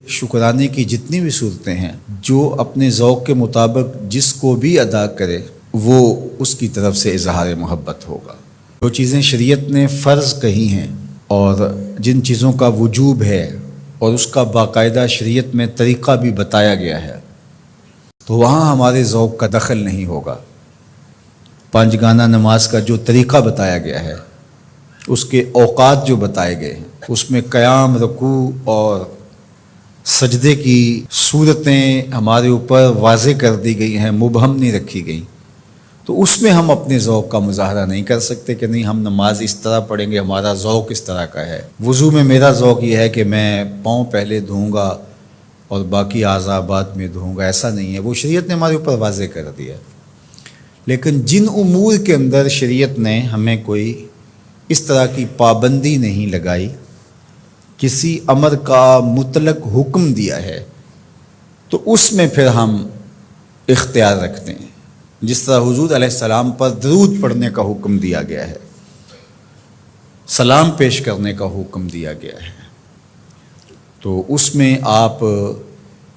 شکرانے کی جتنی بھی صورتیں ہیں جو اپنے ذوق کے مطابق جس کو بھی ادا کرے وہ اس کی طرف سے اظہار محبت ہوگا۔ جو چیزیں شریعت نے فرض کہی ہیں اور جن چیزوں کا وجوب ہے اور اس کا باقاعدہ شریعت میں طریقہ بھی بتایا گیا ہے تو وہاں ہمارے ذوق کا دخل نہیں ہوگا۔ پانچ گانہ نماز کا جو طریقہ بتایا گیا ہے، اس کے اوقات جو بتائے گئے ہیں، اس میں قیام، رکوع اور سجدے کی صورتیں ہمارے اوپر واضح کر دی گئی ہیں، مبہم نہیں رکھی گئی، تو اس میں ہم اپنے ذوق کا مظاہرہ نہیں کر سکتے کہ نہیں ہم نماز اس طرح پڑھیں گے، ہمارا ذوق اس طرح کا ہے۔ وضو میں میرا ذوق یہ ہے کہ میں پاؤں پہلے دھوؤں گا اور باقی اعضاء بعد میں دھوؤں گا، ایسا نہیں ہے، وہ شریعت نے ہمارے اوپر واضح کر دیا۔ لیکن جن امور کے اندر شریعت نے ہمیں کوئی اس طرح کی پابندی نہیں لگائی، کسی امر کا مطلق حکم دیا ہے، تو اس میں پھر ہم اختیار رکھتے ہیں۔ جس طرح حضور علیہ السلام پر درود پڑھنے کا حکم دیا گیا ہے، سلام پیش کرنے کا حکم دیا گیا ہے، تو اس میں آپ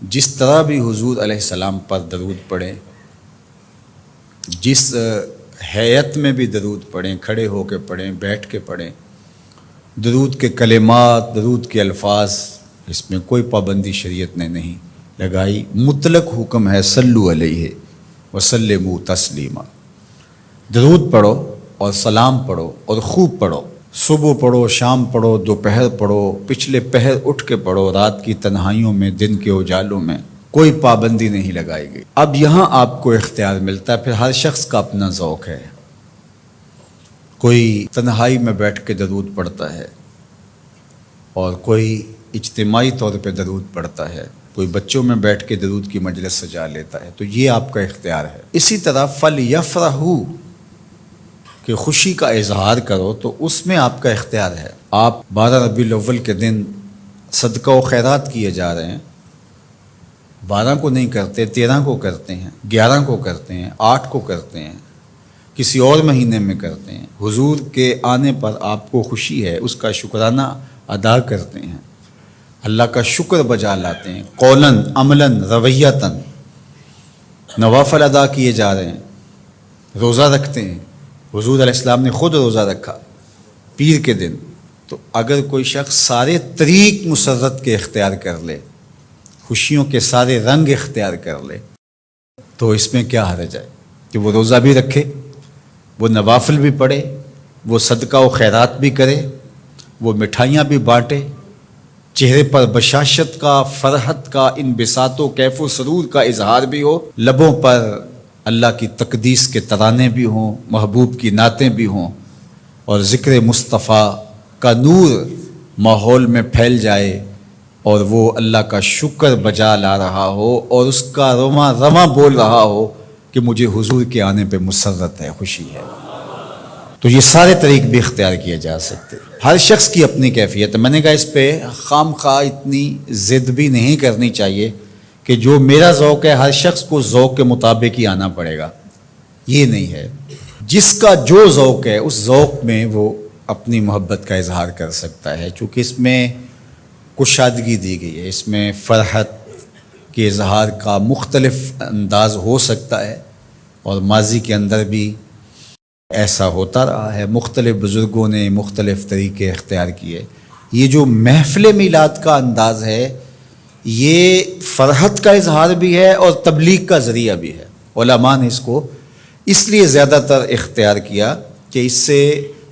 جس طرح بھی حضور علیہ السلام پر درود پڑھیں، جس ہیئت میں بھی درود پڑھیں، کھڑے ہو کے پڑھیں، بیٹھ کے پڑھیں، درود کے کلمات، درود کے الفاظ، اس میں کوئی پابندی شریعت نے نہیں لگائی۔ مطلق حکم ہے صلو علیہ وسلموا تسلیما، درود پڑھو اور سلام پڑھو اور خوب پڑھو، صبح پڑھو، شام پڑھو، دوپہر پڑھو، پچھلے پہر اٹھ کے پڑھو، رات کی تنہائیوں میں، دن کے اجالوں میں، کوئی پابندی نہیں لگائی گئی۔ اب یہاں آپ کو اختیار ملتا ہے، پھر ہر شخص کا اپنا ذوق ہے۔ کوئی تنہائی میں بیٹھ کے درود پڑھتا ہے اور کوئی اجتماعی طور پہ درود پڑھتا ہے، کوئی بچوں میں بیٹھ کے درود کی مجلس سجا لیتا ہے، تو یہ آپ کا اختیار ہے۔ اسی طرح فَلْيَفْرَحُوا کہ خوشی کا اظہار کرو، تو اس میں آپ کا اختیار ہے۔ آپ 12 ربیع الاول کے دن صدقہ و خیرات کیے جا رہے ہیں، 12 کو نہیں کرتے، 13 کو کرتے ہیں، 11 کو کرتے ہیں، 8 کو کرتے ہیں، کسی اور مہینے میں کرتے ہیں، حضور کے آنے پر آپ کو خوشی ہے، اس کا شکرانہ ادا کرتے ہیں، اللہ کا شکر بجا لاتے ہیں، قولاً، عملاً، رویتاً، نوافل ادا کیے جا رہے ہیں، روزہ رکھتے ہیں، حضور علیہ السلام نے خود روزہ رکھا پیر کے دن۔ تو اگر کوئی شخص سارے طریق مسرت کے اختیار کر لے، خوشیوں کے سارے رنگ اختیار کر لے، تو اس میں کیا حرج ہے کہ وہ روزہ بھی رکھے، وہ نوافل بھی پڑھے، وہ صدقہ و خیرات بھی کرے، وہ مٹھائیاں بھی بانٹے، چہرے پر بشاشت کا، فرحت کا، انبساط و کیف و سرور کا اظہار بھی ہو، لبوں پر اللہ کی تقدیس کے ترانے بھی ہوں، محبوب کی نعتیں بھی ہوں، اور ذکر مصطفیٰ کا نور ماحول میں پھیل جائے اور وہ اللہ کا شکر بجا لا رہا ہو اور اس کا رواں رواں بول رہا ہو کہ مجھے حضور کے آنے پہ مسرت ہے، خوشی ہے، تو یہ سارے طریق بھی اختیار کیے جا سکتے۔ ہر شخص کی اپنی کیفیت ہے۔ میں نے کہا اس پہ خام خواہ اتنی ضد بھی نہیں کرنی چاہیے کہ جو میرا ذوق ہے ہر شخص کو ذوق کے مطابق ہی آنا پڑے گا، یہ نہیں ہے۔ جس کا جو ذوق ہے اس ذوق میں وہ اپنی محبت کا اظہار کر سکتا ہے، چونکہ اس میں کشادگی دی گئی ہے، اس میں فرحت کے اظہار کا مختلف انداز ہو سکتا ہے، اور ماضی کے اندر بھی ایسا ہوتا رہا ہے، مختلف بزرگوں نے مختلف طریقے اختیار کیے۔ یہ جو محفل میلاد کا انداز ہے یہ فرحت کا اظہار بھی ہے اور تبلیغ کا ذریعہ بھی ہے۔ علماء نے اس کو اس لیے زیادہ تر اختیار کیا کہ اس سے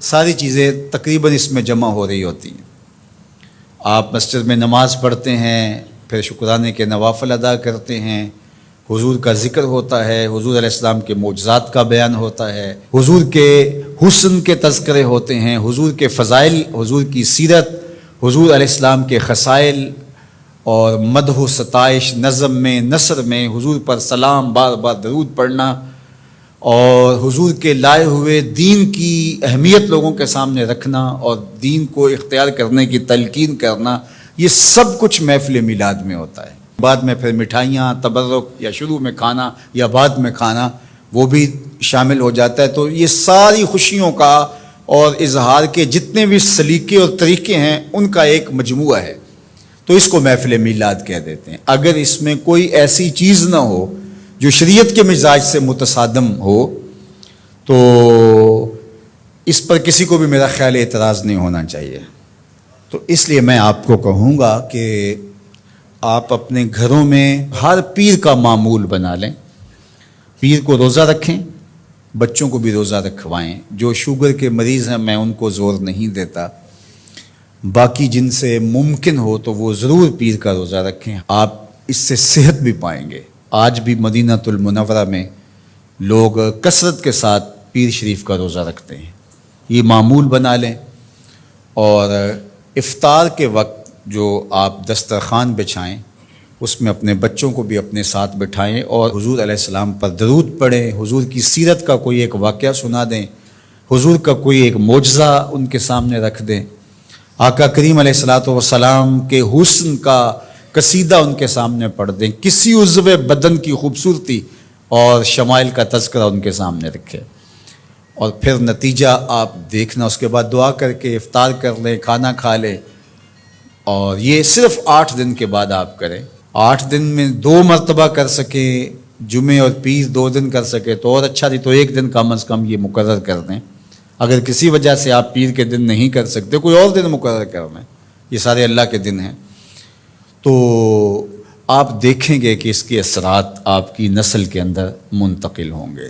ساری چیزیں تقریباً اس میں جمع ہو رہی ہوتی ہیں۔ آپ مسجد میں نماز پڑھتے ہیں، پھر شکرانے کے نوافل ادا کرتے ہیں، حضور کا ذکر ہوتا ہے، حضور علیہ السلام کے معجزات کا بیان ہوتا ہے، حضور کے حسن کے تذکرے ہوتے ہیں، حضور کے فضائل، حضور کی سیرت، حضور علیہ السلام کے خصائل اور مدح و ستائش، نظم میں، نثر میں حضور پر سلام، بار بار درود پڑھنا، اور حضور کے لائے ہوئے دین کی اہمیت لوگوں کے سامنے رکھنا اور دین کو اختیار کرنے کی تلقین کرنا، یہ سب کچھ محفل میلاد میں ہوتا ہے۔ بعد میں پھر مٹھائیاں، تبرک، یا شروع میں کھانا یا بعد میں کھانا، وہ بھی شامل ہو جاتا ہے۔ تو یہ ساری خوشیوں کا اور اظہار کے جتنے بھی سلیقے اور طریقے ہیں ان کا ایک مجموعہ ہے۔ تو اس کو محفل میلاد کہہ دیتے ہیں۔ اگر اس میں کوئی ایسی چیز نہ ہو جو شریعت کے مزاج سے متصادم ہو تو اس پر کسی کو بھی میرا خیال اعتراض نہیں ہونا چاہیے۔ تو اس لیے میں آپ کو کہوں گا کہ آپ اپنے گھروں میں ہر پیر کا معمول بنا لیں، پیر کو روزہ رکھیں، بچوں کو بھی روزہ رکھوائیں۔ جو شوگر کے مریض ہیں میں ان کو زور نہیں دیتا، باقی جن سے ممکن ہو تو وہ ضرور پیر کا روزہ رکھیں، آپ اس سے صحت بھی پائیں گے۔ آج بھی مدینہ المنورہ میں لوگ کثرت کے ساتھ پیر شریف کا روزہ رکھتے ہیں، یہ معمول بنا لیں۔ اور افطار کے وقت جو آپ دسترخوان بچھائیں اس میں اپنے بچوں کو بھی اپنے ساتھ بٹھائیں اور حضور علیہ السلام پر درود پڑھیں، حضور کی سیرت کا کوئی ایک واقعہ سنا دیں، حضور کا کوئی ایک معجزہ ان کے سامنے رکھ دیں، آقا کریم علیہ الصلوۃ والسلام کے حسن کا قصیدہ ان کے سامنے پڑھ دیں، کسی عضو بدن کی خوبصورتی اور شمائل کا تذکرہ ان کے سامنے رکھیں، اور پھر نتیجہ آپ دیکھنا۔ اس کے بعد دعا کر کے افطار کر لیں، کھانا کھا لیں، اور یہ صرف 8 دن کے بعد آپ کریں۔ 8 دن میں 2 مرتبہ کر سکیں، جمعے اور پیر 2 دن کر سکے تو اور اچھا، نہیں تو 1 دن کم از کم یہ مقرر کر دیں۔ اگر کسی وجہ سے آپ پیر کے دن نہیں کر سکتے، کوئی اور دن مقرر کر دیں، یہ سارے اللہ کے دن ہیں، تو آپ دیکھیں گے کہ اس کے اثرات آپ کی نسل کے اندر منتقل ہوں گے۔